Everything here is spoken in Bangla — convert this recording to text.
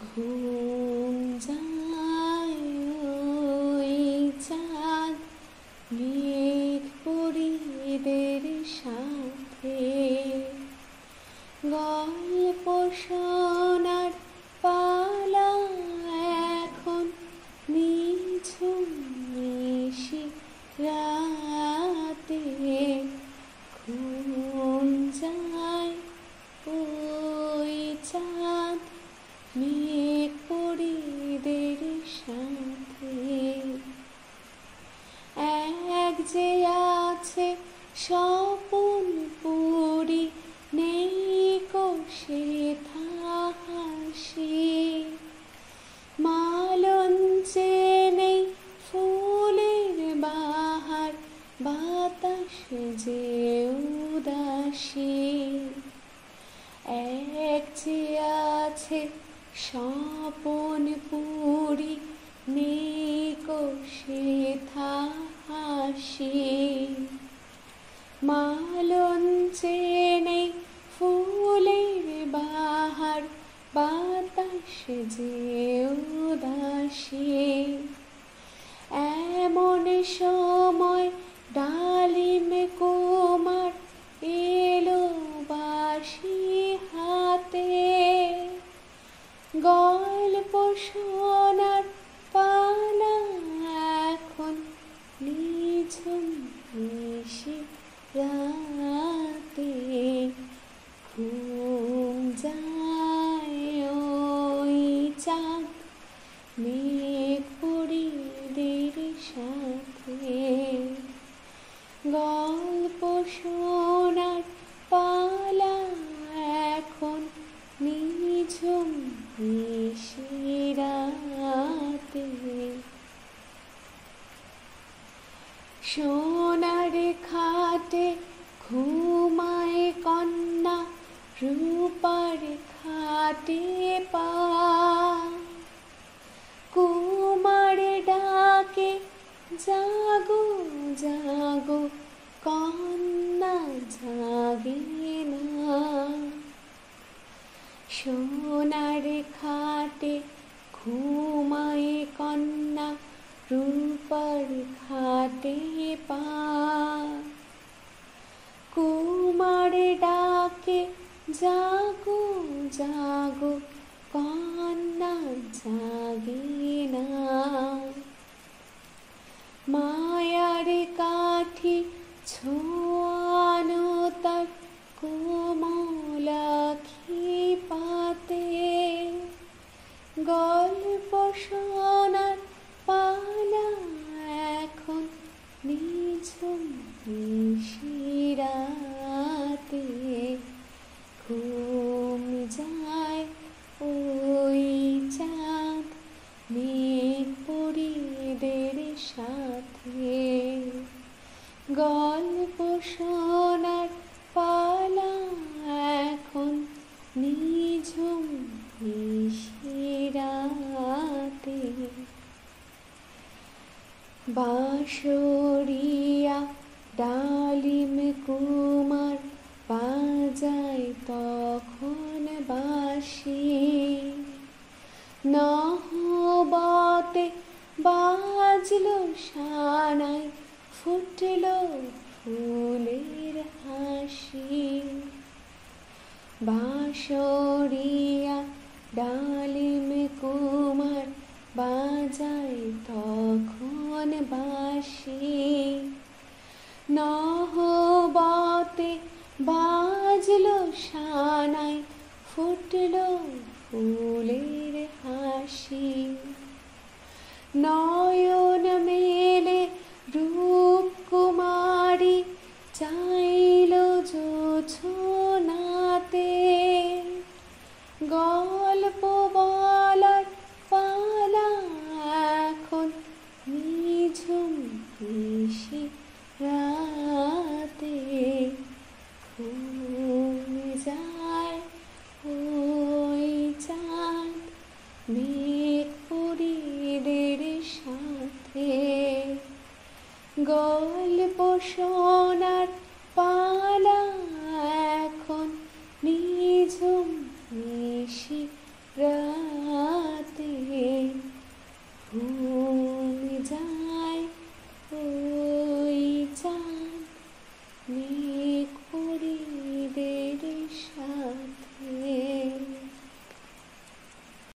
ঘুম যায় ওই চাঁদ মেঘ পরিদের সাথে, গল্প শোনার পালা এখন নিঝুম নিশি রাতে। ঘুম যায় ওই চাঁদ মেঘ পরিদের সাথে। এক যে আছে স্বপন পুরি, নেই কো সেথা হাসি। মালঞ্চে নেই ফুলের বাহার, বাতাস যে উদাসী। এক যে আছে স্বপন পুরি, নেই কো সেথা হাসি। মালঞ্চে নেই ফুলের বাহার, বাতাস যে উদাসী। এমন সময় ডালিম কুমার এলো বাঁশি হাতে, গল্প শোনার পালা এখন নিঝুম নিশি রাতে। ঘুম যায় ওই চাঁদ মেঘ পরিদের সাথে, গল্প শোনার পালা এখন নিঝুম নিশি রাতে। সোনার খাটে ঘুমায় কন্যা, রূপার খাটে পা। কুমার ডাকে জাগো জাগো, কন্যা জাগে না। সোনার খাটে ঘুমায় কন্যা, রূপার খাটে পা। কুমার ডাকে জাগো জাগো, কন্যা জাগে না। মায়ার কাঠি ছোঁয়ানো তার কোমল আখি পাতে, গল্প শোনার পালা এখন নিঝুম নিশি রাতে। ঘুম যায় ওই চাঁদ মেঘ পরিদের সাথে, গল্প শোনার পালা এখন নিঝুম নিশি রাতে। বাঁশরিয়া ডালিম কুমার বাজায় তখন বাঁশি। নহবতে বাজলো সানাই, ফুটলো ফুলের হাসি। বাঁশরিয়া ডালিম কুমার বাজায় তখন বাঁশি। নহবতে বাজলো সানাই, ফুটলো ফুলের হাসি। নয়ন মেলে রূপ কুমারী চাইল জোছনাতে, গল্প বলার পালা এখন নিঝুম নিশি রাতে। ঘুম যায় ওই চাঁদ মেঘ পরিদের সাথে, গল্প শোনার পালা এখন নিঝুম নিশি রাতে। ও